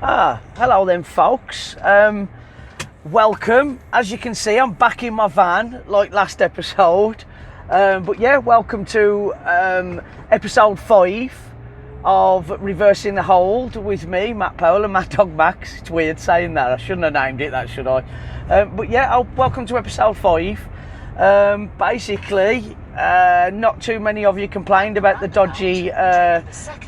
Hello then folks. Welcome. As you can see, I'm back in my van like last episode. But yeah, welcome to episode 5 of Reversing the Hold with me, Matt Powell, and my dog Max. It's weird saying that. I shouldn't have named it that, should I? But yeah, welcome to episode 5. Basically, not too many of you complained about the dodgy,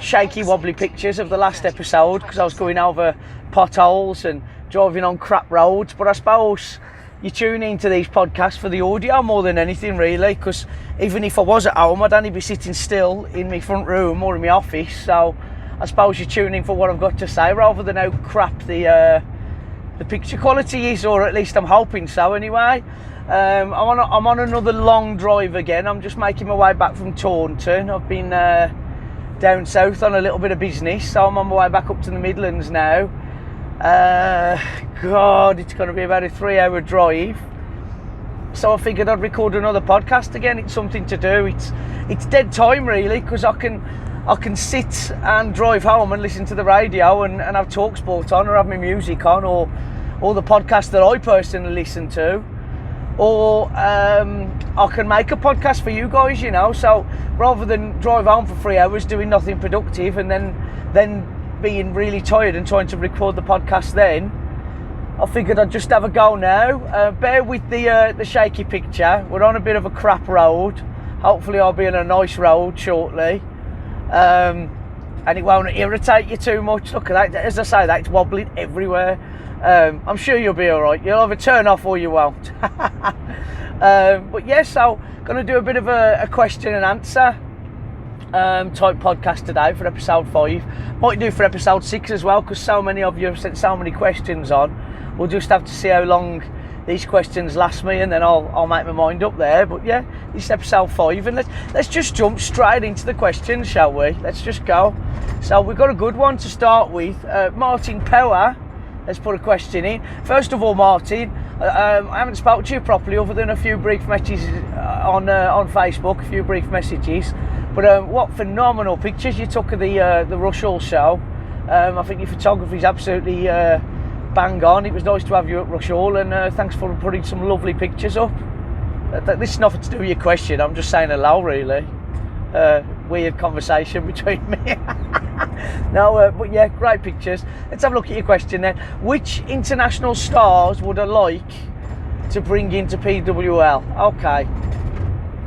shaky, wobbly pictures of the last episode because I was going over potholes and driving on crap roads. But I suppose you tune into these podcasts for the audio more than anything, really, because even if I was at home, I'd only be sitting still in my front room or in my office. So I suppose you tune in for what I've got to say rather than how crap the picture quality is, or at least I'm hoping so anyway. I'm on another long drive again. I'm just making my way back from Taunton. I've been down south on a little bit of business, so I'm on my way back up to the Midlands now. God, it's going to be about a 3-hour drive. So I figured I'd record another podcast again. It's something to do. It's dead time really, because I can sit and drive home and listen to the radio and have TalkSport on, or have my music on, or the podcast that I personally listen to. Or I can make a podcast for you guys, you know. So rather than drive home for 3 hours doing nothing productive and then being really tired and trying to record the podcast, then I figured I'd just have a go now. Bear with the shaky picture. We're on a bit of a crap road. Hopefully I'll be on a nice road shortly, and it won't irritate you too much. Look at that, as I say, that's wobbling everywhere. I'm sure you'll be alright. You'll either turn off or you won't. But yeah, so going to do a bit of a question and answer type podcast today for episode 5. Might do for episode 6 as well, because so many of you have sent so many questions on. We'll just have to see how long these questions last me, and then I'll make my mind up there. But yeah, this is episode 5, and let's just jump straight into the questions, shall we? Let's just go. So we've got a good one to start with. Martin Power has put a question in. First of all, Martin, I haven't spoken to you properly other than a few brief messages on Facebook, a few brief messages. But what phenomenal pictures you took of the Rushall show. I think your photography is absolutely bang on. It was nice to have you at Rushall, and thanks for putting some lovely pictures up. This is nothing to do with your question. I'm just saying hello, really. Weird conversation between me. No, but yeah, great pictures. Let's have a look at your question then. Which international stars would I like to bring into PWL? Okay,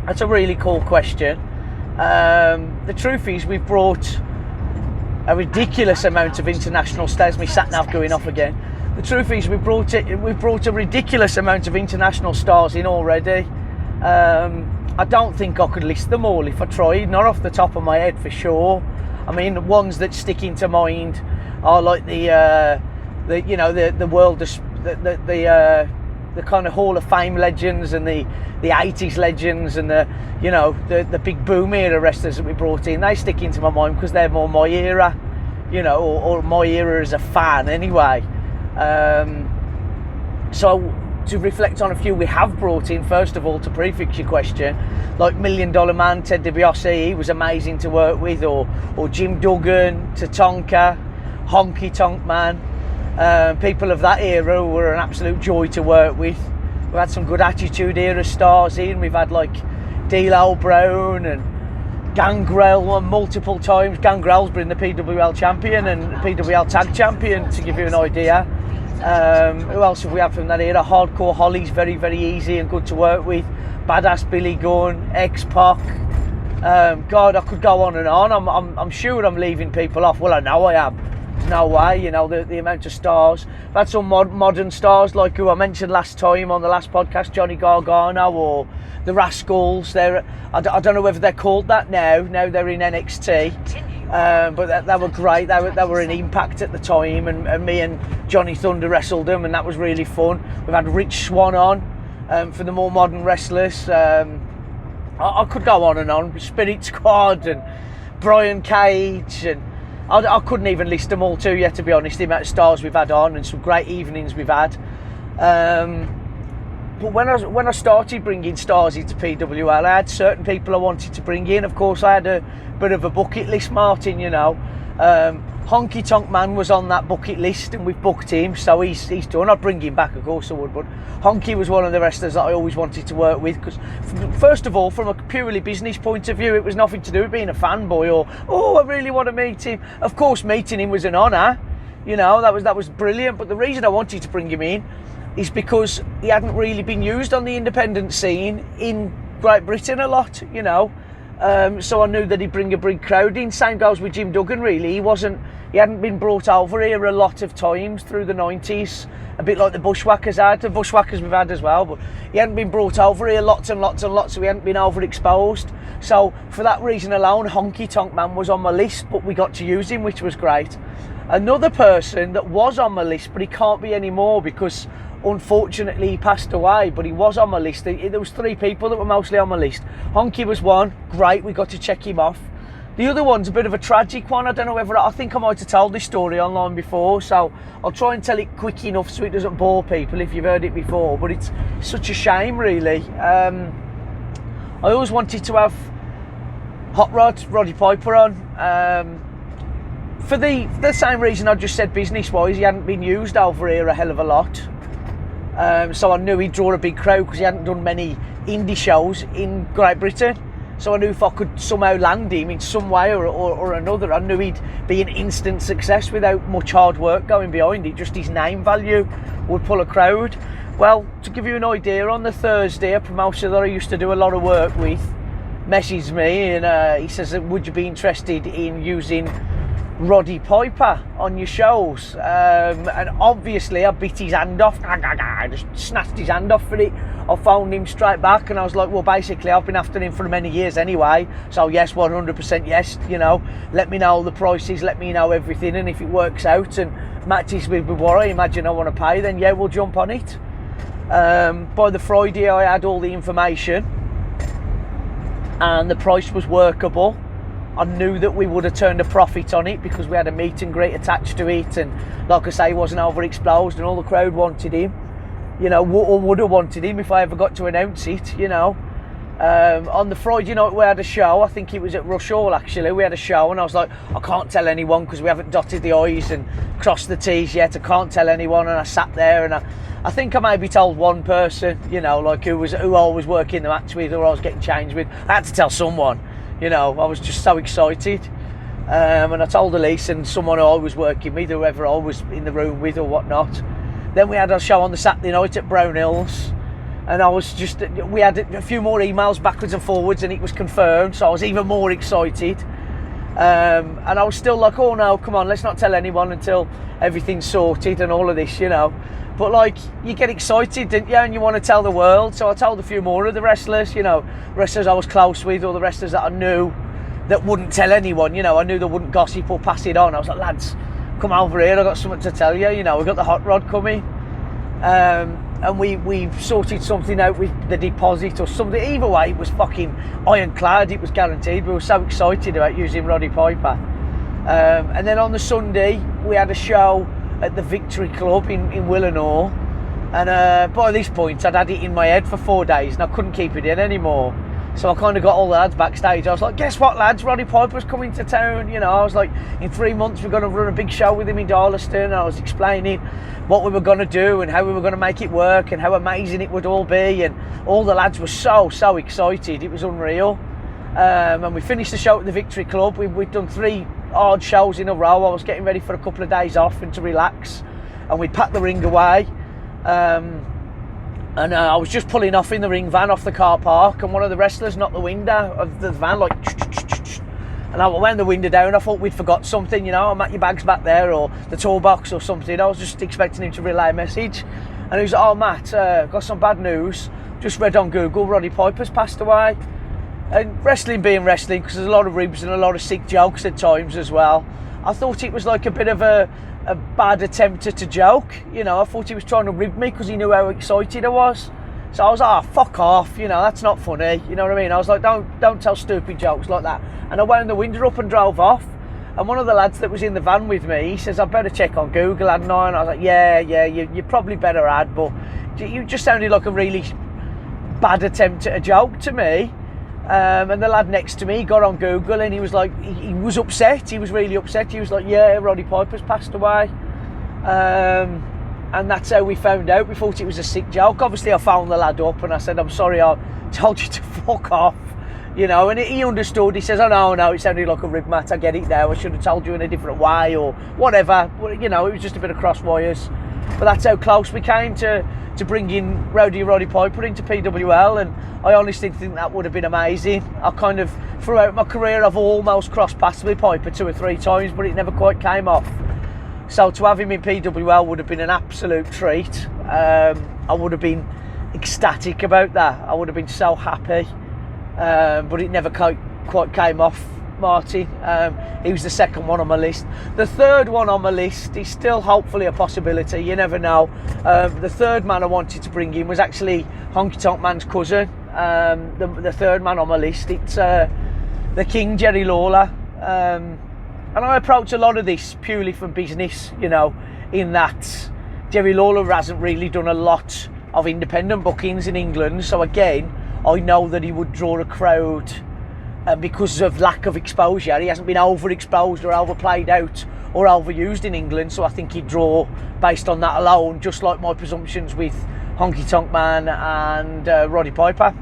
that's a really cool question. The truth is, we've brought a ridiculous amount of international stars. Me sat nav going off again. The truth is, we've brought a ridiculous amount of international stars in already. I don't think I could list them all if I tried, not off the top of my head for sure. I mean, the ones that stick into mind are like the world, the kind of Hall of Fame legends, and the 80s legends, and the big boom era wrestlers that we brought in. They stick into my mind because they're more my era, or my era as a fan anyway. So to reflect on a few we have brought in, first of all, to prefix your question, like $1 Million Man Ted DiBiase, he was amazing to work with, or Jim Duggan, Tatanka, Honky Tonk Man. People of that era were an absolute joy to work with. We've had some good Attitude Era stars in. We've had like D'Lo Brown and Gangrel won multiple times. Gangrel's been the PWL champion and PWL tag champion, to give you an idea. Who else have we had from that era? Hardcore Holly's very, very easy and good to work with. Badass Billy Gunn, X-Pac. God, I could go on and on. I'm sure I'm leaving people off. Well, I know I am. There's no way, the amount of stars. I've had some modern stars, like who I mentioned last time on the last podcast, Johnny Gargano, or the Rascals. I don't know whether they're called that now. Now they're in NXT. But they were great. They were an Impact at the time, and me and Johnny Thunder wrestled them, and that was really fun. We've had Rich Swann on for the more modern wrestlers. I could go on and on. Spirit Squad and Brian Cage, and I couldn't even list them all to you, to be honest, the amount of stars we've had on and some great evenings we've had. But when I started bringing stars into PWL, I had certain people I wanted to bring in. Of course, I had a bit of a bucket list, Martin, Honky Tonk Man was on that bucket list, and we've booked him, so he's done. I'd bring him back, of course I would, but Honky was one of the wrestlers that I always wanted to work with, because first of all, from a purely business point of view, it was nothing to do with being a fanboy or, oh, I really want to meet him. Of course, meeting him was an honour, you know, that was brilliant, but the reason I wanted to bring him in is because he hadn't really been used on the independent scene in Great Britain a lot, you know. So I knew that he'd bring a big crowd in. Same goes with Jim Duggan, really. He hadn't been brought over here a lot of times through the 90s, a bit like the Bushwhackers had. The Bushwhackers we've had as well, but he hadn't been brought over here lots and lots and lots, so he hadn't been overexposed. So for that reason alone, Honky Tonk Man was on my list, but we got to use him, which was great. Another person that was on my list, but he can't be anymore because unfortunately he passed away, but he was on my list. There was 3 people that were mostly on my list. Honky was one, great, we got to check him off. The other one's a bit of a tragic one. I don't know whether, I think I might have told this story online before, so I'll try and tell it quick enough so it doesn't bore people if you've heard it before, but it's such a shame, really. I always wanted to have Hot Rod, Roddy Piper on, for the same reason I just said business-wise. He hadn't been used over here a hell of a lot. So I knew he'd draw a big crowd because he hadn't done many indie shows in Great Britain. So I knew if I could somehow land him in some way or another, I knew he'd be an instant success without much hard work going behind it. Just his name value would pull a crowd. Well, to give you an idea, on the Thursday, a promoter that I used to do a lot of work with messaged me and he says, would you be interested in using Roddy Piper on your shows? And obviously I bit his hand off. I just snatched his hand off for it. I phoned him straight back and I was like, well, basically I've been after him for many years anyway, so yes, 100% yes, you know, let me know the prices, let me know everything, and if it works out and matches with what I imagine I want to pay, then yeah, we'll jump on it. By the Friday I had all the information and the price was workable. I knew that we would have turned a profit on it because we had a meet and greet attached to it, and like I say, he wasn't overexposed and all the crowd wanted him, you know, or would have wanted him if I ever got to announce it, you know. On the Friday night we had a show, I think it was at Rush Hall actually, we had a show and I was like, I can't tell anyone because we haven't dotted the I's and crossed the T's yet, I can't tell anyone, and I sat there and I think I maybe told one person, you know, like who I was working the match with or I was getting changed with. I had to tell someone. You know, I was just so excited. And I told Elise and someone I was working with, whoever I was in the room with or whatnot. Then we had a show on the Saturday night at Brown Hills. And we had a few more emails backwards and forwards and it was confirmed. So I was even more excited. And I was still like, oh no, come on, let's not tell anyone until everything's sorted and all of this, you know. But like, you get excited, don't you, and you want to tell the world. So I told a few more of the wrestlers, you know, wrestlers I was close with, or the wrestlers that I knew that wouldn't tell anyone, you know, I knew they wouldn't gossip or pass it on. I was like, lads, come over here, I've got something to tell you, you know, we've got the Hot Rod coming. And we sorted something out with the deposit or something. Either way, it was fucking ironclad, it was guaranteed. We were so excited about using Roddy Piper. And then on the Sunday, we had a show at the Victory Club in Willenhall, and by this point I'd had it in my head for 4 days and I couldn't keep it in anymore, so I kind of got all the lads backstage. I was like, guess what lads, Roddy Piper's coming to town, you know. I was like, in 3 months we're going to run a big show with him in Darlaston, and I was explaining what we were going to do and how we were going to make it work and how amazing it would all be, and all the lads were so excited, it was unreal. And we finished the show at the Victory Club. We'd done 3 hard shows in a row. I was getting ready for a couple of days off and to relax, and we'd packed the ring away, and I was just pulling off in the ring van off the car park, and one of the wrestlers knocked the window of the van like, and I wound the window down. I thought we'd forgot something, you know, Matt, your bag's back there, or the toolbox or something. I was just expecting him to relay a message, and he was like, oh Matt, got some bad news, just read on Google, Roddy Piper's passed away. And wrestling being wrestling, because there's a lot of ribs and a lot of sick jokes at times as well, I thought it was like a bit of a bad attempt at a joke, you know. I thought he was trying to rib me because he knew how excited I was. So I was like, oh, fuck off, you know, that's not funny, you know what I mean. I was like, don't tell stupid jokes like that. And I wound the window up and drove off, and one of the lads that was in the van with me, he says, I better check on Google, hadn't I? And I was like, yeah, you probably better had, but you just sounded like a really bad attempt at a joke to me. And the lad next to me got on Google and he was like, he was upset. He was really upset. He was like, yeah, Ronnie Piper's passed away. And that's how we found out. We thought it was a sick joke. Obviously, I phoned the lad up and I said, I'm sorry, I told you to fuck off. You know, and he understood. He says, oh, no, it sounded like a rib mat. I get it now. I should have told you in a different way or whatever. You know, it was just a bit of cross wires. But that's how close we came to bringing Roddy Piper into PWL. And I honestly think that would have been amazing. I kind of, throughout my career, I've almost crossed paths with Piper 2 or 3 times, but it never quite came off. So to have him in PWL would have been an absolute treat. I would have been ecstatic about that. I would have been so happy. But it never quite came off, Martin. He was the second one on my list. The third one on my list is still hopefully a possibility. You never know. The third man I wanted to bring in was actually Honky Tonk Man's cousin. The third man on my list, it's the King, Jerry Lawler. And I approach a lot of this purely from business, you know, in that Jerry Lawler hasn't really done a lot of independent bookings in England. So again, I know that he would draw a crowd because of lack of exposure. He hasn't been overexposed or overplayed out or overused in England, so I think he'd draw based on that alone, just like my presumptions with Honky Tonk Man and Roddy Piper.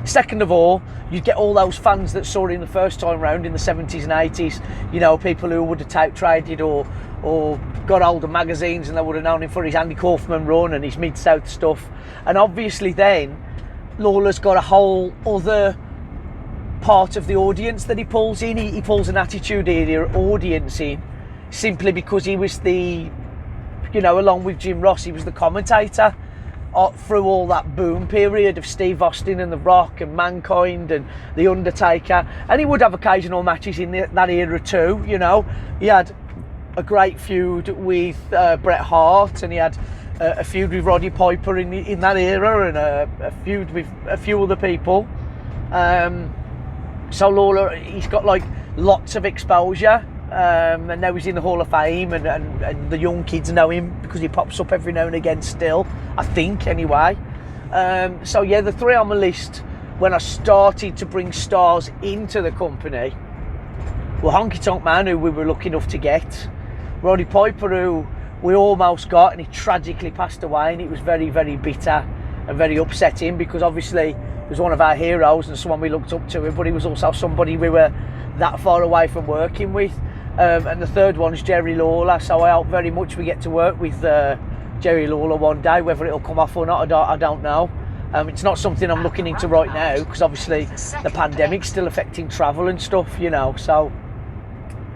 Second of all, you'd get all those fans that saw him the first time round in the 70s and 80s, you know, people who would have tape traded or got older magazines and they would have known him for his Andy Kaufman run and his Mid-South stuff. And obviously then, Lawler's got a whole other part of the audience that he pulls in. He pulls an Attitude Era audience in simply because he was the, you know, along with Jim Ross, he was the commentator through all that boom period of Steve Austin and The Rock and Mankind and The Undertaker. And he would have occasional matches in that era too, you know. He had a great feud with Bret Hart, and he had a feud with Roddy Piper in that era, and a feud with a few other people. So Lawler, he's got like lots of exposure, and now he's in the Hall of Fame, and the young kids know him because he pops up every now and again still, I think, anyway. So yeah, the 3 on my list when I started to bring stars into the company were Honky Tonk Man, who we were lucky enough to get, Roddy Piper, who we almost got, and he tragically passed away, and it was very, very bitter and very upsetting because obviously he was one of our heroes and someone we looked up to, but he was also somebody we were that far away from working with. And the third one is Jerry Lawler, so I hope very much we get to work with Jerry Lawler one day. Whether it'll come off or not, I don't know. It's not something I'm looking into right now because obviously the pandemic's still affecting travel and stuff, you know, so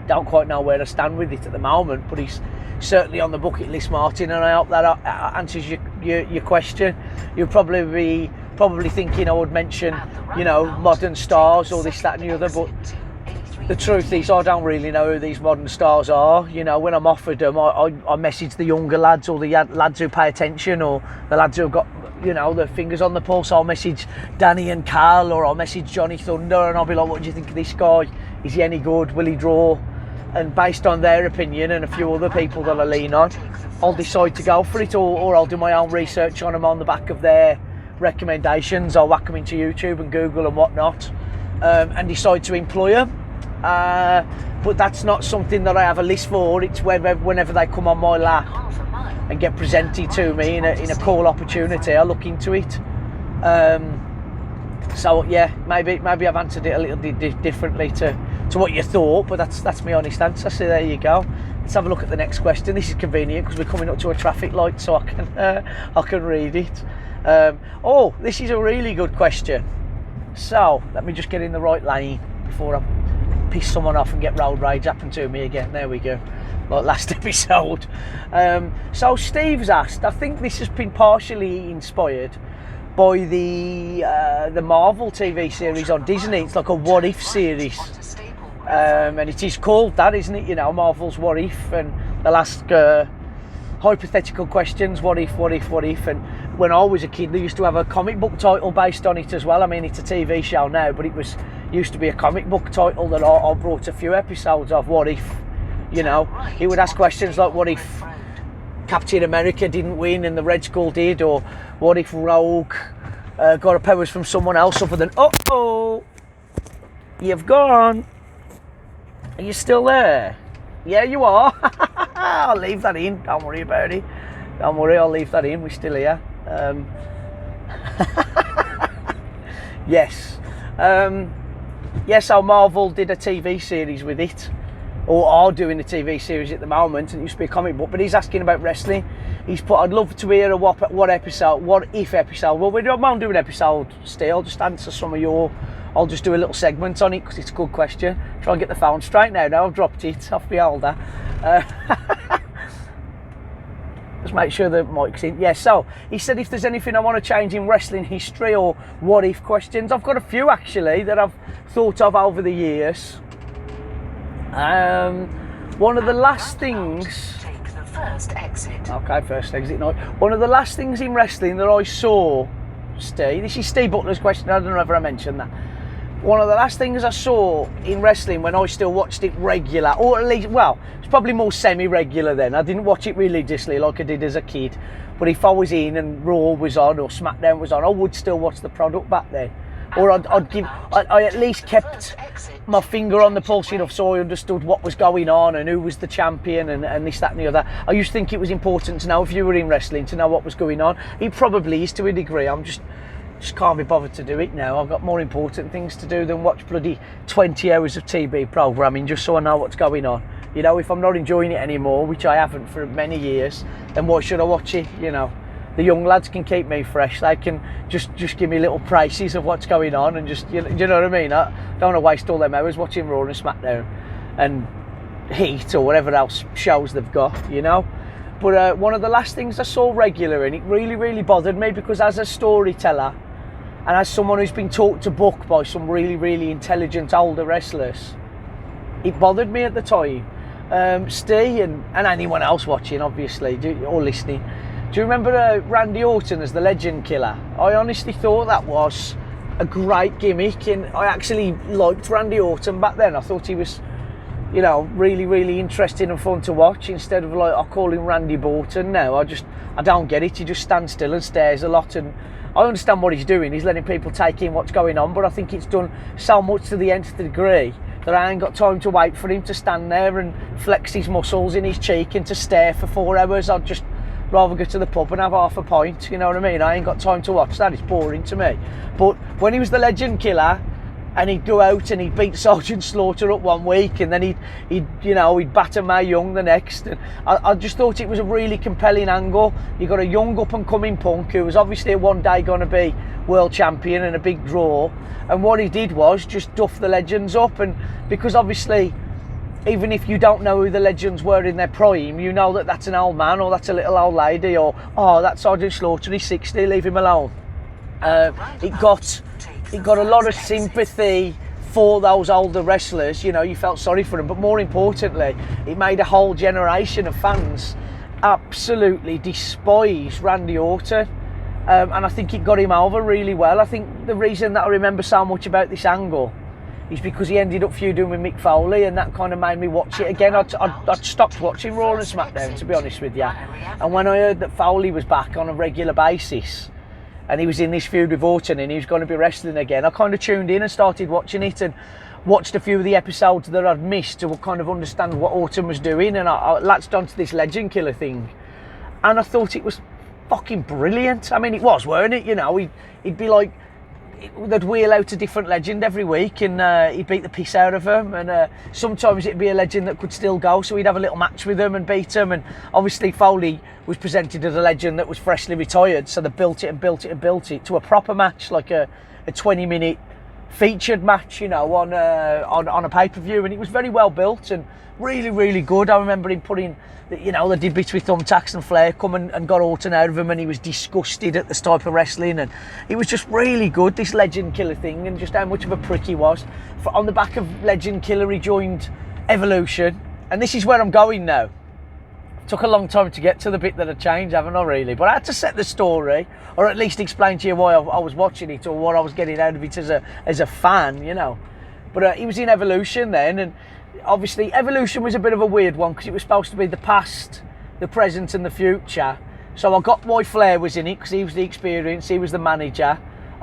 don't quite know where to stand with it at the moment, but he's certainly on the bucket list, Martin, and I hope that answers your question. You'll probably be thinking I would mention, you know, modern stars or this, that and the other, but the truth is I don't really know who these modern stars are. You know, when I'm offered them, I message the younger lads or the lads who pay attention or the lads who have got, you know, their fingers on the pulse. I'll message Danny and Carl, or I'll message Johnny Thunder, and I'll be like, what do you think of this guy? Is he any good? Will he draw? And based on their opinion and a few other people that I lean on, I'll decide to go for it, or I'll do my own research on them on the back of their recommendations. I'll whack them into YouTube and Google and whatnot, and decide to employ them. But that's not something that I have a list for. It's whenever they come on my lap and get presented to me in a cool opportunity, I look into it. So yeah, maybe I've answered it a little bit differently to what you thought, but that's my honest answer. So there you go. Let's have a look at the next question. This is convenient because we're coming up to a traffic light, so I can read it. Oh, this is a really good question. So let me just get in the right lane before I piss someone off and get road rage happen to me again. There we go, like last episode. So Steve's asked, I think this has been partially inspired by the Marvel TV series on Disney. It's like a what if series, and it is called that, isn't it? You know, Marvel's What If, and they'll ask hypothetical questions, what if. And when I was a kid, they used to have a comic book title based on it as well. I mean, it's a TV show now, but it used to be a comic book title that I brought a few episodes of. What if, you know, he would ask questions like, what if Captain America didn't win and the Red Skull did, or what if Rogue got her powers from someone else other than, uh-oh, you've gone. Are you still there? Yeah, you are. I'll leave that in. Don't worry about it. Don't worry, I'll leave that in. We're still here. Yes. Yes, so Marvel did a TV series with it, or are doing a TV series at the moment, and it used to be a comic book, but he's asking about wrestling. He's put, I'd love to hear a what if episode. Well, we won't do an episode still, just answer some of your, I'll just do a little segment on it, because it's a good question. Try and get the phone straight now I've dropped it off my holder. Just make sure the mic's in. Yeah, so he said if there's anything I want to change in wrestling history or what if questions. I've got a few actually that I've thought of over the years. One of the last things. Take the first exit. Okay, first exit. No. One of the last things in wrestling that I saw, Steve. This is Steve Butler's question. I don't know if I mentioned that. One of the last things I saw in wrestling when I still watched it regular, or at least, well, it's probably more semi-regular then. I didn't watch it religiously like I did as a kid. But if I was in and Raw was on or SmackDown was on, I would still watch the product back then. Or I at least kept my finger on the pulse enough so I understood what was going on and who was the champion and this, that and the other. I used to think it was important to know, if you were in wrestling, to know what was going on. It probably is to a degree. I'm just can't be bothered to do it now. I've got more important things to do than watch bloody 20 hours of TV programming just so I know what's going on. You know, if I'm not enjoying it anymore, which I haven't for many years, then why should I watch it? You know, the young lads can keep me fresh. They can just give me little prices of what's going on and just, you know what I mean? I don't want to waste all them hours watching Raw and SmackDown and Heat or whatever else shows they've got, you know? But one of the last things I saw regular, and it really, really bothered me, because as a storyteller and as someone who's been taught to book by some really, really intelligent older wrestlers, it bothered me at the time. Steve and anyone else watching, obviously, or listening, do you remember Randy Orton as the Legend Killer? I honestly thought that was a great gimmick, and I actually liked Randy Orton back then. I thought he was, you know, really, really interesting and fun to watch, instead of like I call him Randy Borton now. I don't get it. He just stands still and stares a lot, and I understand what he's doing. He's letting people take in what's going on, but I think it's done so much to the nth degree that I ain't got time to wait for him to stand there and flex his muscles in his cheek and to stare for 4 hours. I'd just rather go to the pub and have half a pint, you know what I mean? I ain't got time to watch that. It's boring to me. But when he was the Legend Killer, and he'd go out and he'd beat Sergeant Slaughter up one week, and then he'd batter Mae Young the next. And I just thought it was a really compelling angle. You got a young up and coming punk who was obviously one day going to be world champion and a big draw. And what he did was just duff the legends up, and because obviously, even if you don't know who the legends were in their prime, you know that that's an old man, or that's a little old lady, or that's Sergeant Slaughter, he's 60, leave him alone. It got a lot of sympathy for those older wrestlers. You know, you felt sorry for them, but more importantly, it made a whole generation of fans absolutely despise Randy Orton, and I think it got him over really well. I think the reason that I remember so much about this angle is because he ended up feuding with Mick Foley, and that kind of made me watch it again. I'd stopped watching Raw and SmackDown, to be honest with you, and when I heard that Foley was back on a regular basis and he was in this feud with Orton and he was going to be wrestling again, I kind of tuned in and started watching it, and watched a few of the episodes that I'd missed to kind of understand what Orton was doing, and I latched onto this Legend Killer thing, and I thought it was fucking brilliant. I mean, it was, weren't it? You know, he'd be like, they'd wheel out a different legend every week, and he'd beat the piss out of them, and sometimes it'd be a legend that could still go, so he'd have a little match with them and beat them. And obviously Foley was presented as a legend that was freshly retired, so they built it to a proper match, like a 20-minute featured match, you know, on a pay-per-view, and it was very well built and really, really good. I remember him putting, you know, they did bits with thumbtacks, and Flair come and got Orton out of him, and he was disgusted at this type of wrestling, and it was just really good, this Legend Killer thing, and just how much of a prick he was. On the back of Legend Killer, he joined Evolution, and this is where I'm going now. Took a long time to get to the bit that had changed, haven't I, really? But I had to set the story, or at least explain to you why I was watching it, or what I was getting out of it as a fan, you know. But he was in Evolution then, and obviously Evolution was a bit of a weird one, because it was supposed to be the past, the present and the future. So I got why Flair was in it, because he was the experience, he was the manager.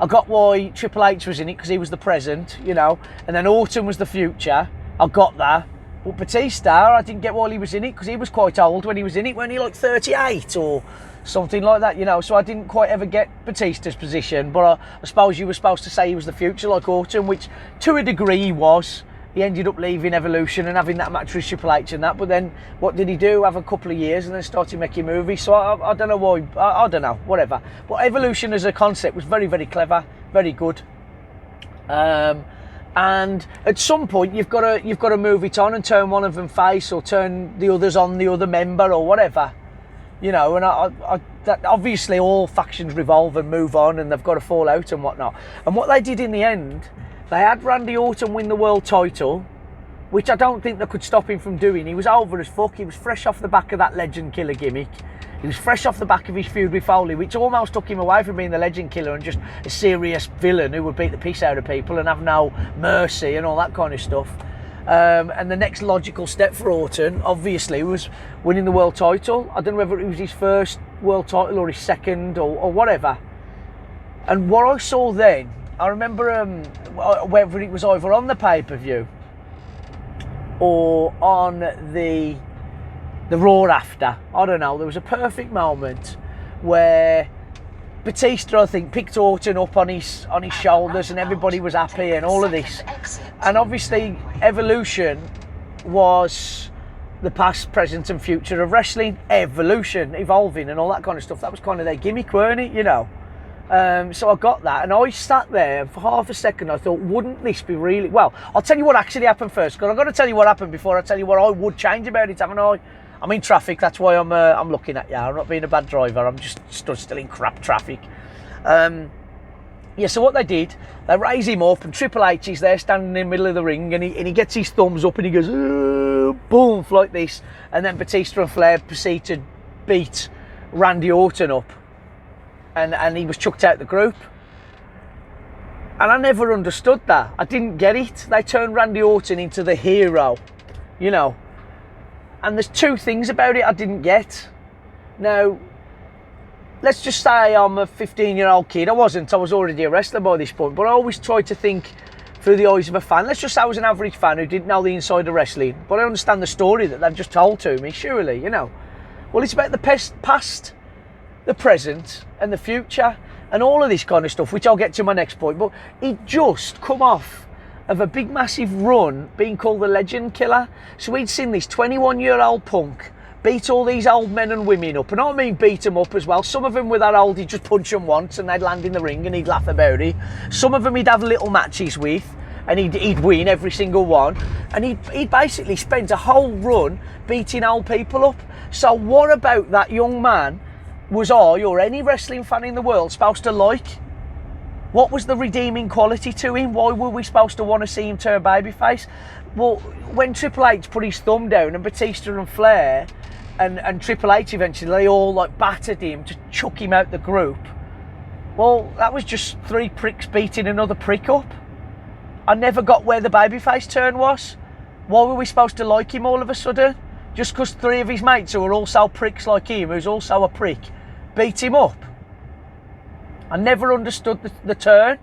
I got why Triple H was in it, because he was the present, you know, and then Orton was the future. I got that. But Batista, I didn't get why he was in it, because he was quite old when he was in it. Weren't he like 38 or something like that, you know? So I didn't quite ever get Batista's position. But I suppose you were supposed to say he was the future, like Orton, which to a degree he was. He ended up leaving Evolution and having that match with Triple H and that. But then what did he do? Have a couple of years and then started making movies. So I don't know why. I don't know. Whatever. But Evolution as a concept was very, very clever, very good. And at some point you've got to move it on and turn one of them face, or turn the others on the other member, or whatever. You know, and that obviously all factions revolve and move on, and they've got to fall out and whatnot. And what they did in the end, they had Randy Orton win the world title, which I don't think they could stop him from doing. He was over as fuck. He was fresh off the back of that Legend Killer gimmick. He was fresh off the back of his feud with Foley, which almost took him away from being the Legend Killer and just a serious villain who would beat the piss out of people and have no mercy and all that kind of stuff. And the next logical step for Orton, obviously, was winning the world title. I don't know whether it was his first world title or his second or whatever. And what I saw then, I remember whether it was either on the pay-per-view or on the Raw after, I don't know, there was a perfect moment where Batista, I think, picked Orton up on his shoulders and everybody was happy and all of this. And obviously Evolution was the past, present and future of wrestling. Evolution, evolving and all that kind of stuff. That was kind of their gimmick, weren't it, you know? So I got that, and I sat there for half a second. I thought, wouldn't this be really... Well, I'll tell you what actually happened first, because I've got to tell you what happened before I tell you what I would change about it, haven't I? I'm in traffic, that's why I'm looking at you. I'm not being a bad driver, I'm just stood still in crap traffic. Yeah, so what they did, they raise him up, and Triple H is there standing in the middle of the ring, and he gets his thumbs up and he goes, boom, like this. And then Batista and Flair proceed to beat Randy Orton up. And he was chucked out the group. And I never understood that. I didn't get it. They turned Randy Orton into the hero, you know. And there's two things about it I didn't get. Now, let's just say I'm a 15-year-old kid. I was already a wrestler by this point, but I always tried to think through the eyes of a fan. Let's just say I was an average fan who didn't know the inside of wrestling, but I understand the story that they've just told to me, surely, you know. Well, it's about the past, the present and the future and all of this kind of stuff, which I'll get to my next point. But he'd just come off of a big massive run being called the Legend Killer. So we'd seen this 21-year-old punk beat all these old men and women up, and I mean beat them up as well. Some of them were that old he'd just punch them once and they'd land in the ring and he'd laugh about it. Some of them he'd have little matches with and he'd win every single one, and he'd basically spent a whole run beating old people up. So what about that young man was I, or any wrestling fan in the world, supposed to like? What was the redeeming quality to him? Why were we supposed to want to see him turn babyface? Well, when Triple H put his thumb down and Batista and Flair and Triple H eventually, they all like battered him to chuck him out the group. Well, that was just three pricks beating another prick up. I never got where the babyface turn was. Why were we supposed to like him all of a sudden? Just because three of his mates who are also pricks like him, who's also a prick, beat him up. I never understood the turn. It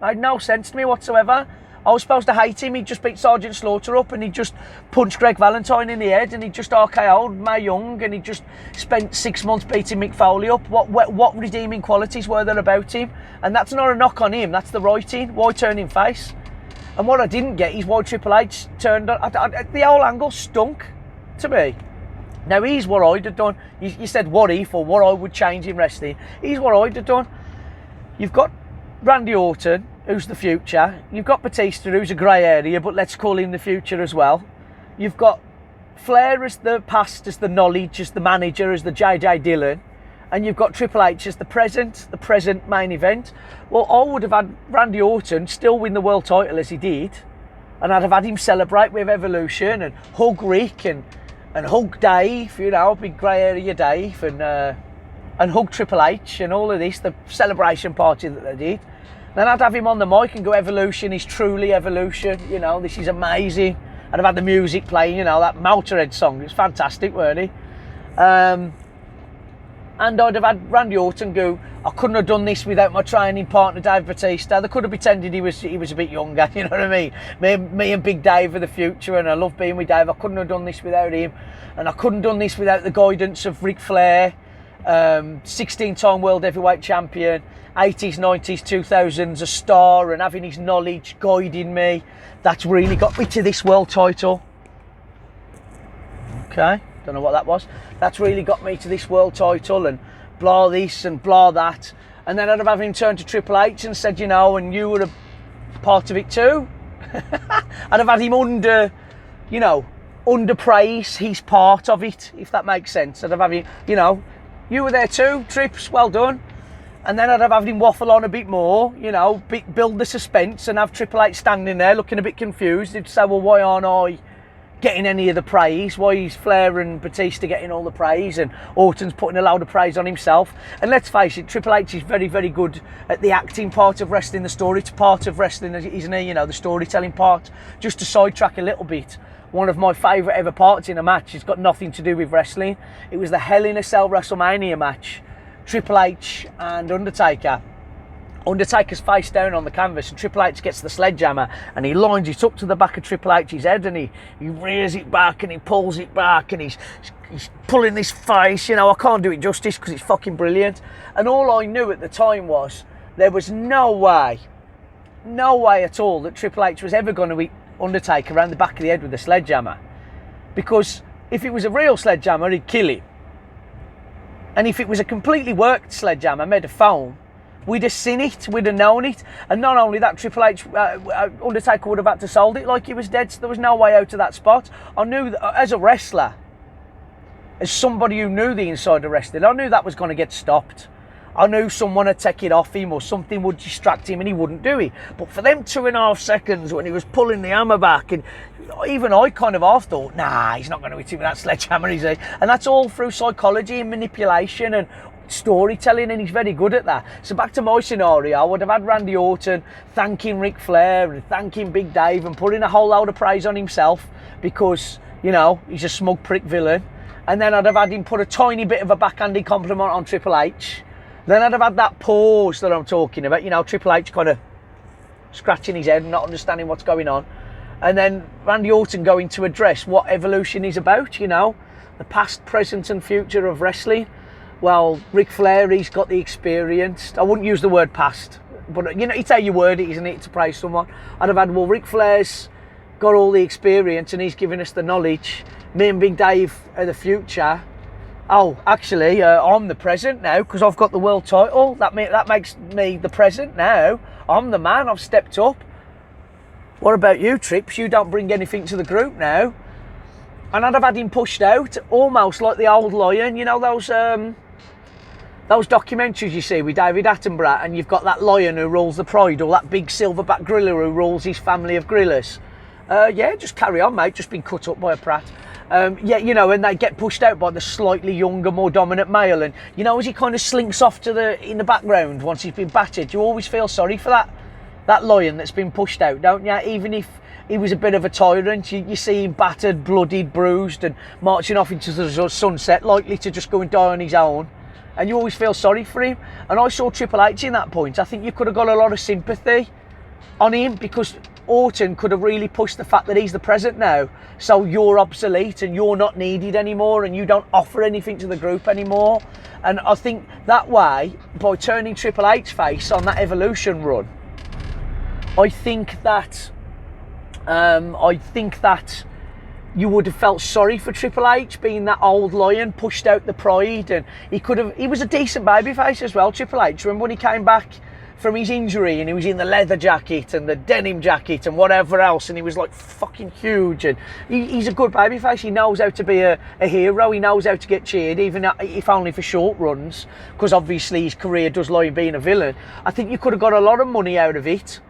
made no sense to me whatsoever. I was supposed to hate him. He just beat Sergeant Slaughter up, and he just punched Greg Valentine in the head, and he just RKO'd Mae Young, and he just spent 6 months beating Mick Foley up. What redeeming qualities were there about him? And that's not a knock on him, that's the writing. Why turn him face? And what I didn't get is why Triple H turned on. The whole angle stunk to me. Now, here's what I'd have done. You said what if, or what I would change in wrestling. Here's what I'd have done. You've got Randy Orton, who's the future. You've got Batista, who's a grey area, but let's call him the future as well. You've got Flair as the past, as the knowledge, as the manager, as the J.J. Dillon. And you've got Triple H as the present main event. Well, I would have had Randy Orton still win the world title as he did. And I'd have had him celebrate with Evolution and hug Rick and hug Dave, you know, big grey area Dave, and hug Triple H and all of this, the celebration party that they did. Then I'd have him on the mic and go, Evolution is truly Evolution, you know, this is amazing. I'd have had the music playing, you know, that Motorhead song, it was fantastic, weren't it? And I'd have had Randy Orton go, I couldn't have done this without my training partner, Dave Bautista. They could have pretended he was a bit younger, you know what I mean? Me and Big Dave are the future, and I love being with Dave. I couldn't have done this without him. And I couldn't have done this without the guidance of Ric Flair, 16-time World Heavyweight Champion, 80s, 90s, 2000s, a star, and having his knowledge guiding me. That's really got me to this world title. Okay, don't know what that was. That's really got me to this world title, and blah this and blah that. And then I'd have him turn to Triple H and said, you know, and you were a part of it too. I'd have had him under praise, he's part of it, if that makes sense. I'd have had him, you know, you were there too, Trips, well done. And then I'd have had him waffle on a bit more, you know, build the suspense, and have Triple H standing there looking a bit confused. He'd say, well, why aren't I getting any of the praise? Why is Flair and Batista getting all the praise and Orton's putting a load of praise on himself? And let's face it, Triple H is very, very good at the acting part of wrestling, the story part of wrestling, isn't he? You know, the storytelling part. Just to sidetrack a little bit, one of my favourite ever parts in a match, it's got nothing to do with wrestling. It was the Hell in a Cell Wrestlemania match. Triple H and Undertaker. Undertaker's face down on the canvas, and Triple H gets the sledgehammer and he lines it up to the back of Triple H's head, and he rears it back and he pulls it back, and he's pulling this face. You know, I can't do it justice because it's fucking brilliant. And all I knew at the time was there was no way at all that Triple H was ever going to hit Undertaker around the back of the head with a sledgehammer, because if it was a real sledgehammer, he'd kill him. And if it was a completely worked sledgehammer made of foam, we'd have seen it, we'd have known it. And not only that, Triple H, Undertaker would have had to sold it like he was dead, so there was no way out of that spot. I knew that as a wrestler, as somebody who knew the inside of wrestling, I knew that was going to get stopped. I knew someone would take it off him, or something would distract him and he wouldn't do it. But for them 2.5 seconds when he was pulling the hammer back, and even I kind of half thought, nah, he's not going to hit him with that sledgehammer, is he? And that's all through psychology and manipulation and storytelling, and he's very good at that. So back to my scenario, I would have had Randy Orton thanking Ric Flair and thanking Big Dave and putting a whole load of praise on himself because, you know, he's a smug prick villain. And then I'd have had him put a tiny bit of a backhanded compliment on Triple H. Then I'd have had that pause that I'm talking about, you know, Triple H kind of scratching his head and not understanding what's going on. And then Randy Orton going to address what Evolution is about, you know, the past, present and future of wrestling. Well, Ric Flair, he's got the experience. I wouldn't use the word past, but you know, it's how you word it, isn't it, to praise someone. I'd have had, well, Ric Flair's got all the experience and he's giving us the knowledge. Me and Big Dave are the future. Oh, actually, I'm the present now because I've got the world title. That makes me the present now. I'm the man, I've stepped up. What about you, Trips? You don't bring anything to the group now. And I'd have had him pushed out, almost like the old lion. You know those documentaries you see with David Attenborough, and you've got that lion who rules the pride, or that big silverback gorilla who rules his family of gorillas. Yeah, just carry on, mate. Just been cut up by a prat. Yeah, you know, and they get pushed out by the slightly younger, more dominant male, and you know, as he kind of slinks off in the background once he's been battered, you always feel sorry for that lion that's been pushed out, don't you? Even if he was a bit of a tyrant, you see him battered, bloodied, bruised, and marching off into the sunset, likely to just go and die on his own. And you always feel sorry for him. And I saw Triple H in that point. I think you could have got a lot of sympathy on him, because Orton could have really pushed the fact that he's the present now, so you're obsolete and you're not needed anymore and you don't offer anything to the group anymore. And I think that way, by turning Triple H face on that Evolution run, I think that you would have felt sorry for Triple H being that old lion, pushed out the pride, and he was a decent babyface as well, Triple H. Remember when he came back from his injury and he was in the leather jacket and the denim jacket and whatever else, and he was like fucking huge, and he's a good babyface. He knows how to be a hero, he knows how to get cheered, even if only for short runs, because obviously his career does lie in being a villain. I think you could have got a lot of money out of it.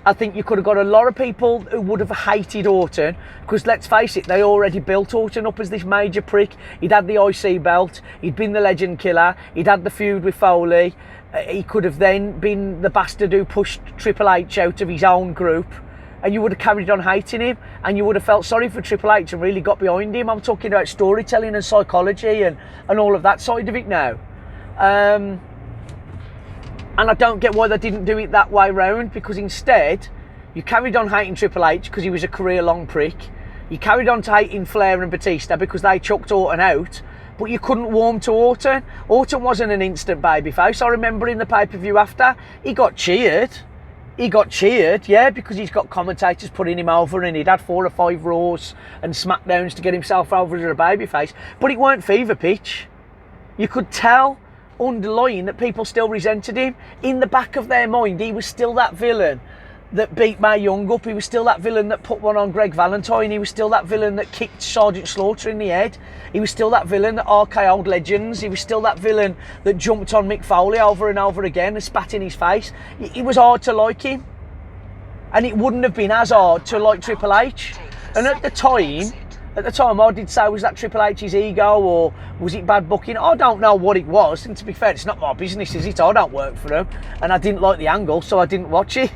I think you could have got a lot of people who would have hated Orton, because let's face it, they already built Orton up as this major prick. He'd had the IC belt, he'd been the legend killer, he'd had the feud with Foley. He could have then been the bastard who pushed Triple H out of his own group, and you would have carried on hating him, and you would have felt sorry for Triple H and really got behind him. I'm talking about storytelling and psychology and all of that side of it now. And I don't get why they didn't do it that way round, because instead you carried on hating Triple H because he was a career-long prick. You carried on to hating Flair and Batista because they chucked Orton out, but you couldn't warm to Orton. Orton wasn't an instant babyface. I remember in the pay-per-view after, he got cheered. Yeah, because he's got commentators putting him over, and he'd had 4 or 5 Raws and SmackDowns to get himself over as a babyface. But it weren't fever pitch. You could tell underlying that people still resented him. In the back of their mind, he was still that villain that beat Mae Young up. He was still that villain that put one on Greg Valentine. He was still that villain that kicked Sergeant Slaughter in the head. He was still that villain that RKO'd legends. He was still that villain that jumped on Mick Foley over and over again and spat in his face. It was hard to like him. And it wouldn't have been as hard to like Triple H. And at the time I did say, was that Triple H's ego or was it bad booking? I don't know what it was, and to be fair, it's not my business, is it? I don't work for him, and I didn't like the angle, so I didn't watch it.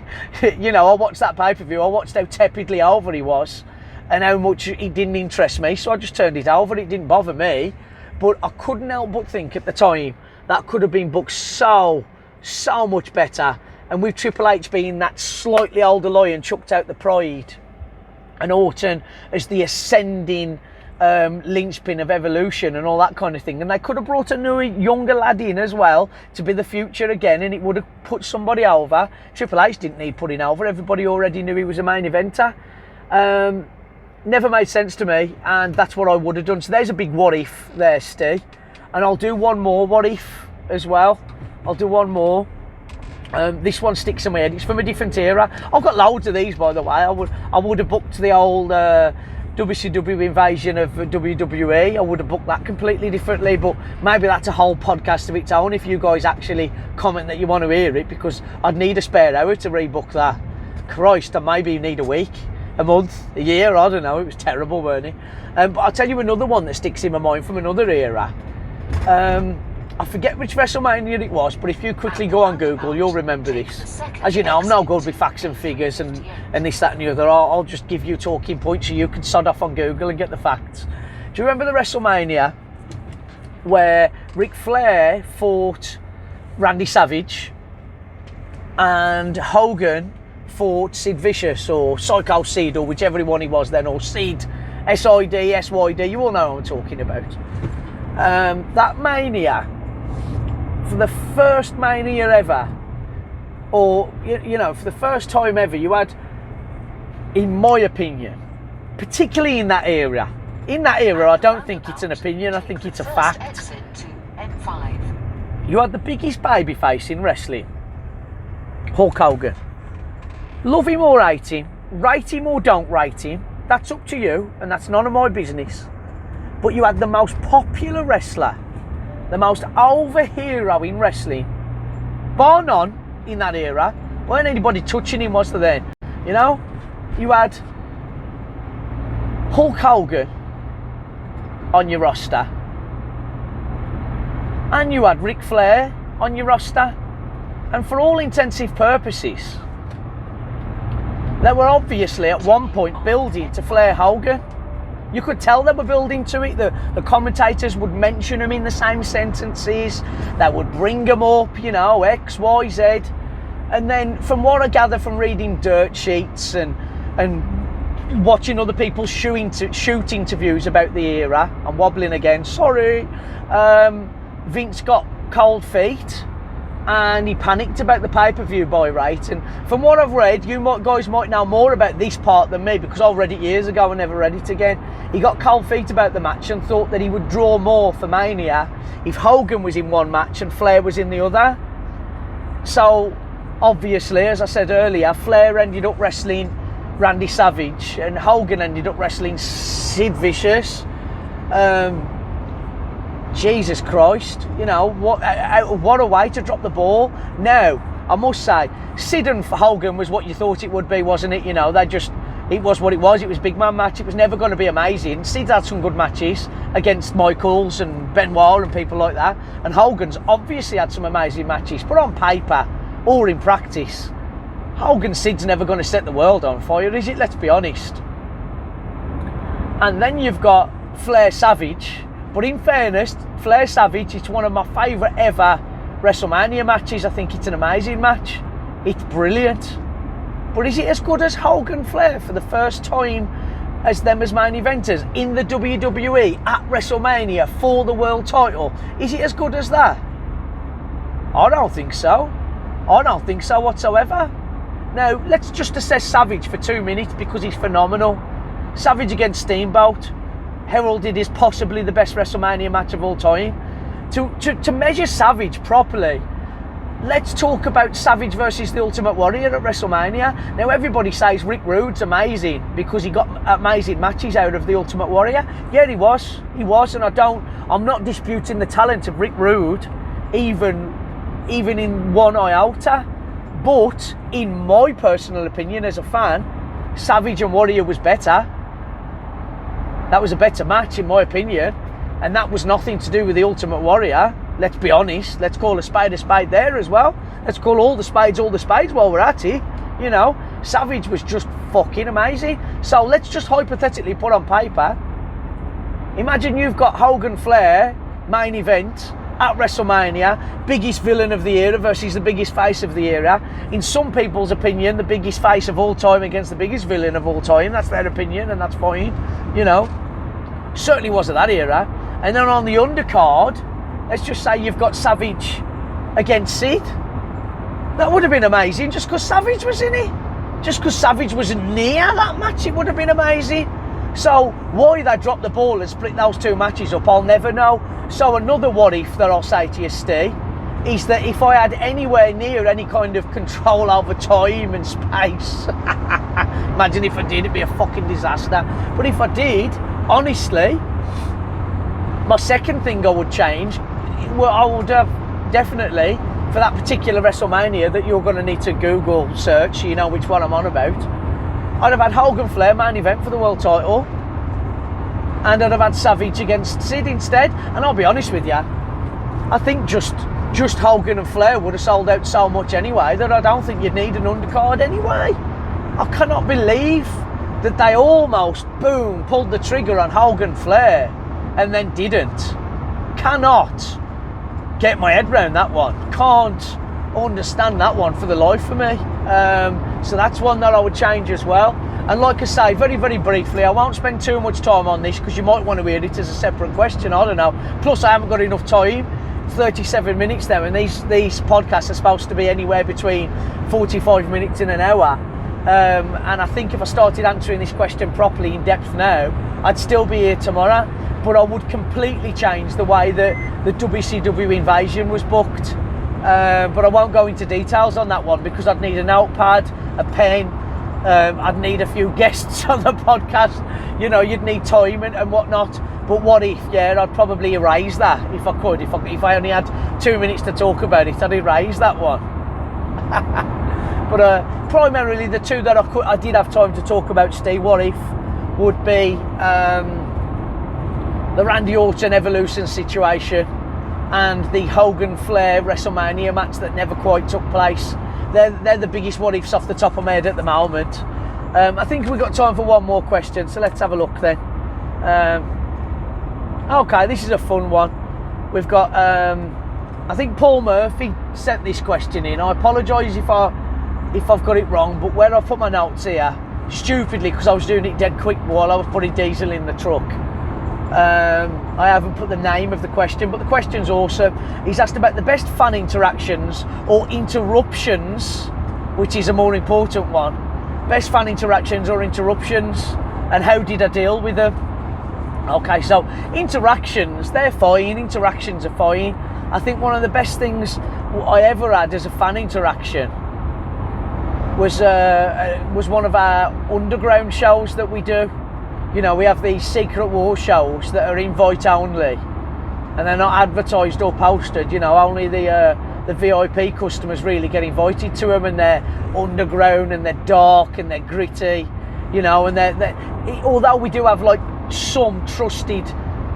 You know, I watched that pay-per-view, I watched how tepidly over he was and how much it didn't interest me, so I just turned it over. It didn't bother me, but I couldn't help but think at the time that could have been booked so much better, and with Triple H being that slightly older lion chucked out the pride, and Orton as the ascending linchpin of evolution and all that kind of thing. And they could have brought a new, younger lad in as well to be the future again, and it would have put somebody over. Triple H didn't need putting over. Everybody already knew he was a main eventer. Never made sense to me, and that's what I would have done. So there's a big what if there, Steve. And I'll do one more what if as well. I'll do one more. This one sticks in my head. It's from a different era. I've got loads of these, by the way. I would have booked the old WCW invasion of WWE. I would have booked that completely differently, but maybe that's a whole podcast of its own if you guys actually comment that you want to hear it, because I'd need a spare hour to rebook that. Christ, I maybe need a week, a month, a year, I don't know. It was terrible, weren't it? But I'll tell you another one that sticks in my mind from another era. I forget which WrestleMania it was, but if you quickly go on Google, you'll remember this. As you know, I'm no good with facts and figures and this, that and the other. I'll just give you talking points so you can sod off on Google and get the facts. Do you remember the WrestleMania where Ric Flair fought Randy Savage and Hogan fought Sid Vicious, or Psycho Sid, or whichever one he was then, or Sid, S-I-D, S-Y-D, you all know what I'm talking about. That Mania, for the first Mania ever, or you know, for the first time ever, you had, in my opinion, particularly in that era, I don't think it's an opinion, I think it's a fact. You had the biggest babyface in wrestling, Hulk Hogan. Love him or hate him, rate him or don't rate him, that's up to you, and that's none of my business. But you had the most popular wrestler, the most over hero in wrestling, bar none in that era. Weren't anybody touching him, was there then? You know, you had Hulk Hogan on your roster, and you had Ric Flair on your roster, and for all intensive purposes, they were obviously at one point building to Flair Hogan. You could tell they were building to it. The commentators would mention them in the same sentences. They would bring them up, you know, X, Y, Z. And then from what I gather from reading dirt sheets and watching other people's shoot interviews about the era, I'm wobbling again, sorry. Vince got cold feet and he panicked about the pay-per-view buy rate. And from what I've read, guys might know more about this part than me, because I read it years ago and never read it again. He got cold feet about the match and thought that he would draw more for Mania if Hogan was in one match and Flair was in the other. So obviously, as I said earlier, Flair ended up wrestling Randy Savage and Hogan ended up wrestling Sid Vicious. Jesus Christ, you know, what a way to drop the ball. Now, I must say, Sid and Hogan was what you thought it would be, wasn't it? You know, it was what it was. It was a big man match. It was never going to be amazing. Sid had some good matches against Michaels and Benoit and people like that. And Hogan's obviously had some amazing matches. But on paper, or in practice, Hogan Sid's never going to set the world on fire, is it? Let's be honest. And then you've got Flair Savage, But in fairness, Flair Savage, it's one of my favourite ever WrestleMania matches. I think it's an amazing match. It's brilliant. But is it as good as Hogan Flair for the first time as them as main eventers in the WWE at WrestleMania for the world title? Is it as good as that? I don't think so. I don't think so whatsoever. Now, let's just assess Savage for 2 minutes because he's phenomenal. Savage against Steamboat, heralded as possibly the best WrestleMania match of all time. To measure Savage properly, let's talk about Savage versus the Ultimate Warrior at WrestleMania. Now, everybody says Rick Rude's amazing because he got amazing matches out of the Ultimate Warrior. Yeah, he was, and I'm not disputing the talent of Rick Rude, even in one iota. But in my personal opinion, as a fan, Savage and Warrior was better. That was a better match, in my opinion, and that was nothing to do with the Ultimate Warrior. Let's be honest. Let's call a spade there as well. Let's call all the spades while we're at it. You know, Savage was just fucking amazing. So let's just hypothetically put on paper. Imagine you've got Hogan Flair main event at WrestleMania, biggest villain of the era versus the biggest face of the era. In some people's opinion, the biggest face of all time against the biggest villain of all time. That's their opinion, and that's fine. You know, certainly wasn't that era. And then on the undercard, let's just say you've got Savage against Sid. That would have been amazing just because Savage was in it. Just because Savage was near that match, it would have been amazing. So why they dropped the ball and split those two matches up, I'll never know. So another what if that I'll say to you, Steve, is that if I had anywhere near any kind of control over time and space, imagine if I did, it'd be a fucking disaster. But if I did, honestly, my second thing I would change, well, I would have definitely, for that particular WrestleMania that you're going to need to Google search, you know which one I'm on about, I'd have had Hogan Flair main event for the world title, and I'd have had Savage against Sid instead. And I'll be honest with you, I think just Hogan and Flair would have sold out so much anyway that I don't think you'd need an undercard anyway. I cannot believe that they almost, boom, pulled the trigger on Hogan Flair and then didn't. Cannot get my head around that one. Can't understand that one for the life of me. So that's one that I would change as well. And like I say, very, very briefly, I won't spend too much time on this because you might want to hear it as a separate question, I don't know. Plus, I haven't got enough time, 37 minutes now, and these podcasts are supposed to be anywhere between 45 minutes and an hour. And I think if I started answering this question properly in depth now, I'd still be here tomorrow, but I would completely change the way that the WCW Invasion was booked. But I won't go into details on that one because I'd need a notepad, a pen, I'd need a few guests on the podcast, you know, you'd need time and whatnot. But what if, yeah, I'd probably erase that if I could. If I only had 2 minutes to talk about it, I'd erase that one. But primarily the two that I did have time to talk about, Steve, what if, would be the Randy Orton Evolution situation and the Hogan Flair WrestleMania match that never quite took place. They're the biggest what ifs off the top of my head at the moment. I think we've got time for one more question, so let's have a look then. Okay, this is a fun one. We've got, I think Paul Murphy sent this question in. I apologise if I've got it wrong, but where I put my notes here, stupidly, because I was doing it dead quick while I was putting diesel in the truck, I haven't put the name of the question, but the question's awesome. He's asked about the best fan interactions or interruptions, which is a more important one. Best fan interactions or interruptions, and how did I deal with them? Okay, so interactions, they're fine. Interactions are fine. I think one of the best things I ever had as a fan interaction was one of our underground shows that we do. You know, we have these secret war shows that are invite only, and they're not advertised or posted. You know, only the VIP customers really get invited to them, and they're underground and they're dark and they're gritty. You know, and although we do have like some trusted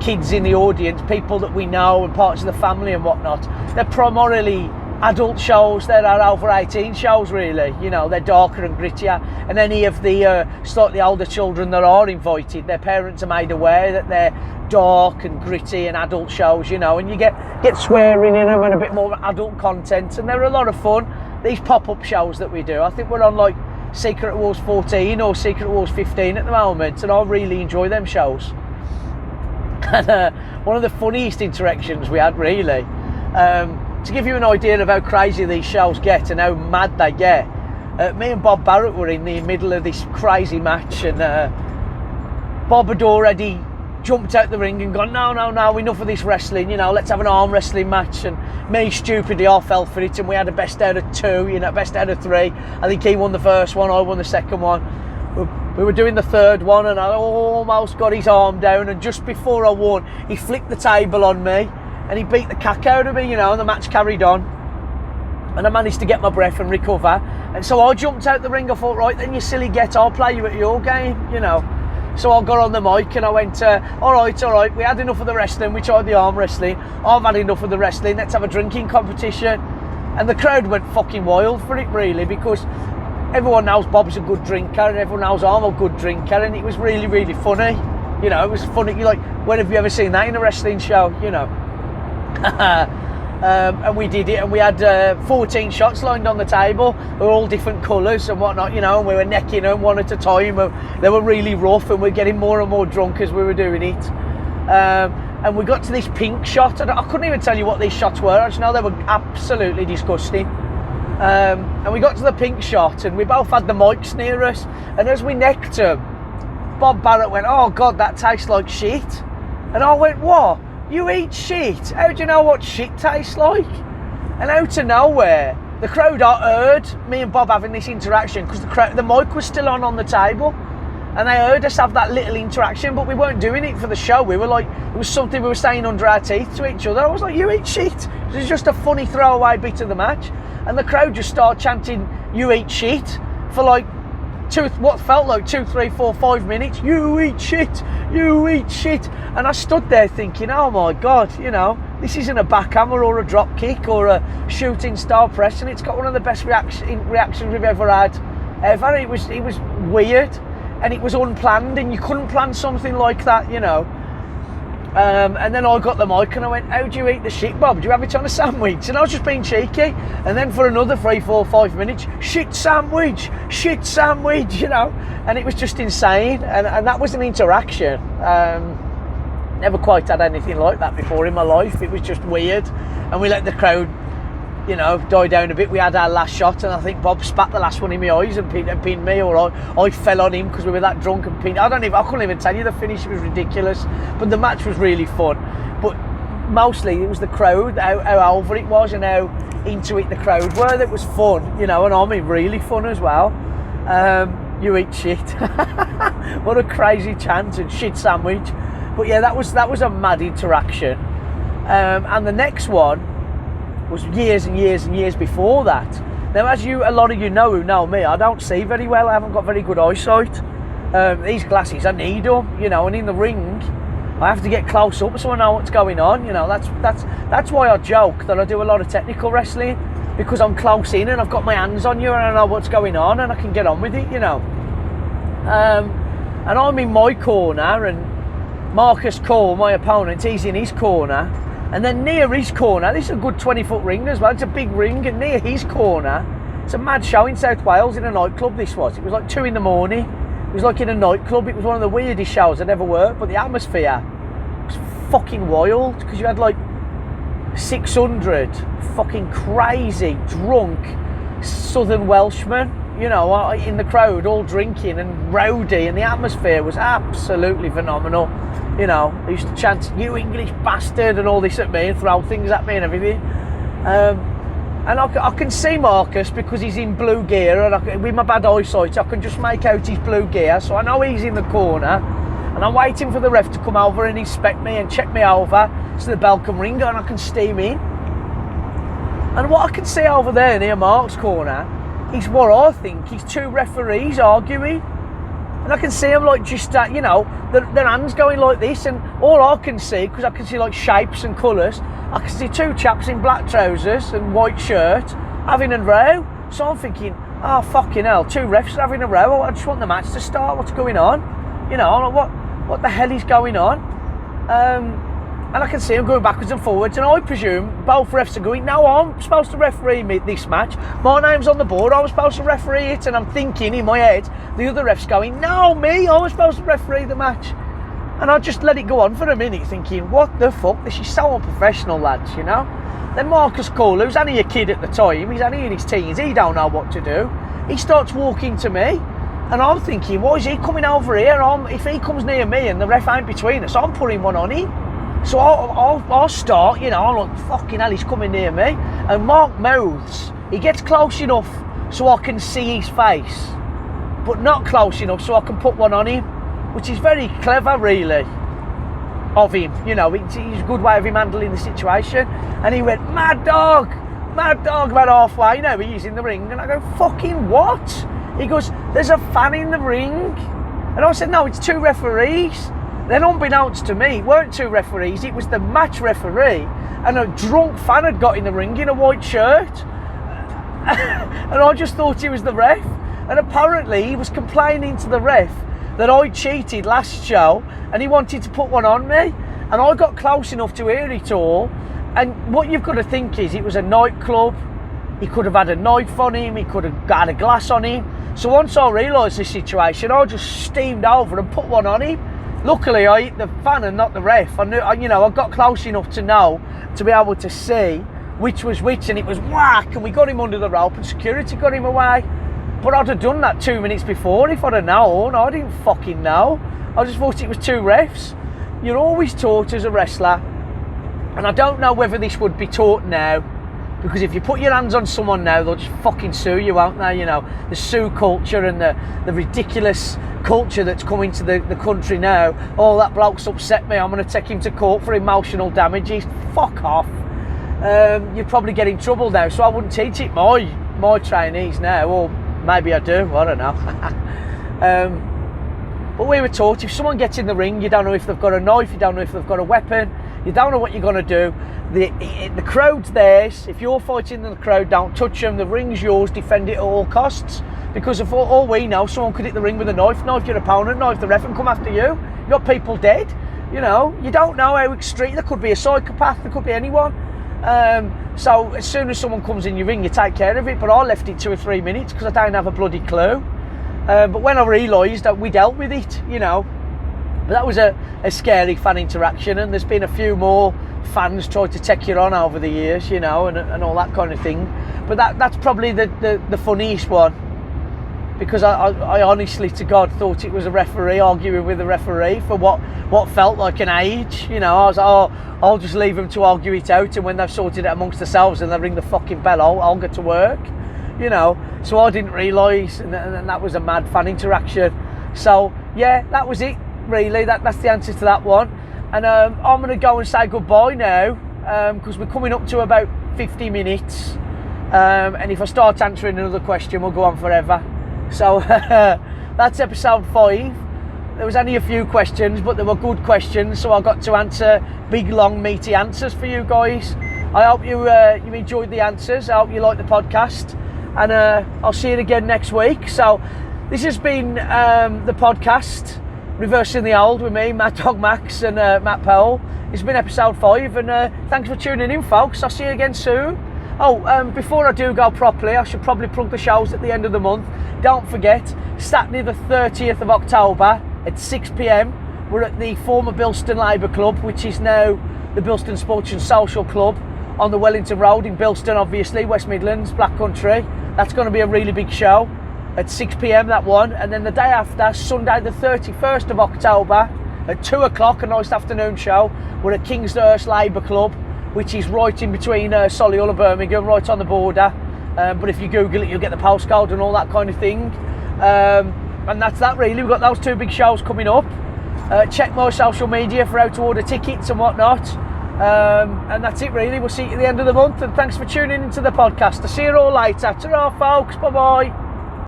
kids in the audience, people that we know and parts of the family and whatnot, they're primarily adult shows, there are over 18 shows really, you know, they're darker and grittier, and any of the slightly older children that are invited, their parents are made aware that they're dark and gritty and adult shows, you know, and you get swearing in them and a bit more adult content, and they're a lot of fun, these pop-up shows that we do. I think we're on like Secret Wars 14 or Secret Wars 15 at the moment, and I really enjoy them shows. And one of the funniest interactions we had really, to give you an idea of how crazy these shows get and how mad they get, me and Bob Barrett were in the middle of this crazy match, and Bob had already jumped out the ring and gone, no, enough of this wrestling, you know, let's have an arm wrestling match. And me, stupidly, I fell for it, and we had a best out of 2, you know, best out of 3. I think he won the first one, I won the second one. We were doing the third one, and I almost got his arm down, and just before I won, he flicked the table on me, and he beat the cack out of me, you know, and the match carried on. And I managed to get my breath and recover. And so I jumped out the ring. I thought, right then, you silly get, I'll play you at your game, you know. So I got on the mic and I went, all right, we had enough of the wrestling, we tried the arm wrestling, I've had enough of the wrestling, let's have a drinking competition. And the crowd went fucking wild for it really, because everyone knows Bob's a good drinker and everyone knows I'm a good drinker, and it was really, really funny. You know, it was funny. You're like, when have you ever seen that in a wrestling show, you know? And we did it, and we had 14 shots lined on the table. They were all different colours and whatnot, you know, and we were necking them one at a time. They were really rough, and we were getting more and more drunk as we were doing it. And we got to this pink shot, and I couldn't even tell you what these shots were. I just know they were absolutely disgusting. And we got to the pink shot, and we both had the mics near us, and as we necked them, Bob Barrett went, oh God, that tastes like shit. And I went, what? You eat shit? How do you know what shit tastes like? And out of nowhere, the crowd heard me and Bob having this interaction, because the mic was still on the table, and they heard us have that little interaction, but we weren't doing it for the show. We were like, it was something we were saying under our teeth to each other. I was like, you eat shit? This is just a funny throwaway bit of the match. And the crowd just started chanting, you eat shit, for like what felt like 2, 3, 4, 5 minutes. You eat shit, you eat shit. And I stood there thinking, oh my God, you know, this isn't a backhammer or a drop kick or a shooting star press, and it's got one of the best reactions we've ever had, ever. It was weird, and it was unplanned, and you couldn't plan something like that, you know. And then I got the mic and I went, how do you eat the shit, Bob? Do you have it on a sandwich? And I was just being cheeky. And then for another 3, 4, 5 minutes, shit sandwich, you know. And it was just insane. And that was an interaction. Never quite had anything like that before in my life. It was just weird. And we let the crowd, you know, die down a bit. We had our last shot, and I think Bob spat the last one in my eyes and pinned me, or I fell on him because we were that drunk and pinned. I couldn't even tell you the finish. It was ridiculous, but the match was really fun. But mostly it was the crowd, how over it was, and how into it the crowd were. That was fun, you know, and I mean really fun as well. You eat shit. What a crazy chant, and shit sandwich. But yeah, that was a mad interaction. And the next one was years and years and years before that. Now, as a lot of you know who know me, I don't see very well. I haven't got very good eyesight. These glasses, I need them, you know, and in the ring, I have to get close up so I know what's going on, you know. That's why I joke that I do a lot of technical wrestling, because I'm close in and I've got my hands on you and I know what's going on and I can get on with it, you know. And I'm in my corner, and Marcus Cole, my opponent, he's in his corner. And then near his corner, this is a good 20-foot ring as well, it's a big ring, and near his corner, it's a mad show in South Wales in a nightclub this was. It was like 2 in the morning, it was like in a nightclub. It was one of the weirdest shows I'd ever worked, but the atmosphere was fucking wild, because you had like 600 fucking crazy, drunk Southern Welshmen, you know, in the crowd, all drinking and rowdy, and the atmosphere was absolutely phenomenal. You know, they used to chant, you English bastard, and all this at me, and throw things at me and everything. And I can see Marcus because he's in blue gear, and with my bad eyesight, I can just make out his blue gear. So I know he's in the corner, and I'm waiting for the ref to come over and inspect me and check me over so the bell can ring and I can steam in. And what I can see over there near Mark's corner is what I think is 2 referees arguing. and I can see them like just you know, their hands going like this, and all I can see, because I can see like shapes and colours, I can see two chaps in black trousers and white shirt having a row. So I'm thinking, oh fucking hell, two refs are having a row. I just want the match to start. What's going on? You know, I'm like, what the hell is going on? And I can see them going backwards and forwards, and I presume both refs are going, no, I'm supposed to referee this match. My name's on the board, I was supposed to referee it, and I'm thinking in my head, the other ref's going, no, me, I was supposed to referee the match. And I just let it go on for a minute, thinking, what the fuck, this is so unprofessional, lads, you know? Then Marcus Cole, who's only a kid at the time, he's only in his teens, he don't know what to do. He starts walking to me, and I'm thinking, why is he coming over here? If he comes near me and the ref ain't between us, I'm putting one on him. So I'll start, you know, I'm like, fucking hell, he's coming near me. And Mark mouths. He gets close enough so I can see his face, but not close enough so I can put one on him, which is very clever, really, of him. You know, it's a good way of him handling the situation. And he went, mad dog, about halfway. Now he's in the ring. And I go, fucking what? He goes, there's a fan in the ring. And I said, no, it's two referees. Then unbeknownst to me, it weren't two referees, it was the match referee, and a drunk fan had got in the ring in a white shirt. And I just thought he was the ref. And apparently he was complaining to the ref that I cheated last show, and he wanted to put one on me. And I got close enough to hear it all. And what you've got to think is, it was a nightclub. He could have had a knife on him, he could have had a glass on him. So once I realised the situation, I just steamed over and put one on him. Luckily, I hit the fan and not the ref. I knew, you know, I got close enough to know, to be able to see which was which, and it was whack, and we got him under the rope, and security got him away. But I'd have done that 2 minutes before if I'd have known. I didn't fucking know. I just thought it was two refs. You're always taught as a wrestler, and I don't know whether this would be taught now, because if you put your hands on someone now, they'll just fucking sue you, won't they? You know, the sue culture and the ridiculous culture that's come into the country now. Oh, that bloke's upset me, I'm going to take him to court for emotional damages. Fuck off. You'd probably get in trouble now, so I wouldn't teach it my trainees now, or maybe I do, I don't know. But we were taught, if someone gets in the ring, you don't know if they've got a knife, you don't know if they've got a weapon, you don't know what you're going to do. The crowd's theirs. If you're fighting in the crowd, don't touch them. The ring's yours, defend it at all costs. Because of all we know, someone could hit the ring with a knife your opponent, knife the ref, and come after you. You got people dead. You know, you don't know how extreme. There could be a psychopath, there could be anyone. So as soon as someone comes in your ring, you take care of it. But I left it 2 or 3 minutes because I don't have a bloody clue. But when I realised that, we dealt with it, you know. But that was a scary fan interaction, and there's been a few more fans tried to take you on over the years, you know, and all that kind of thing. But that's probably the funniest one, because I honestly to God thought it was a referee arguing with a referee for what felt like an age. You know, I was like, oh, I'll just leave them to argue it out, and when they've sorted it amongst themselves and they ring the fucking bell, I'll get to work. You know, so I didn't realise, and that was a mad fan interaction. So yeah, that was it really. That's the answer to that one. And I'm going to go and say goodbye now, because we're coming up to about 50 minutes, and if I start answering another question, we'll go on forever. So that's episode 5. There was only a few questions, but they were good questions, so I got to answer big, long, meaty answers for you guys. I hope you enjoyed the answers. I hope you liked the podcast, and I'll see you again next week. So this has been the podcast, Reversing the Old, with me, Mad Dog Max, and Matt Powell. It's been episode 5, and thanks for tuning in, folks. I'll see you again soon. Oh, before I do go properly, I should probably plug the shows at the end of the month. Don't forget, Saturday the 30th of October at 6 p.m, we're at the former Bilston Labour Club, which is now the Bilston Sports and Social Club, on the Wellington Road in Bilston, obviously, West Midlands, Black Country. That's going to be a really big show at 6 p.m, that one. And then the day after, Sunday the 31st of October at 2 o'clock, a nice afternoon show, we're at Kingshurst Labour Club, which is right in between Solihull and Birmingham, right on the border. But if you Google it, you'll get the postcode and all that kind of thing. And that's that really. We've got those 2 big shows coming up. Check my social media for how to order tickets and whatnot. And that's it really. We'll see you at the end of the month, and thanks for tuning into the podcast. I'll see you all later. Ta-ra, folks. Bye bye.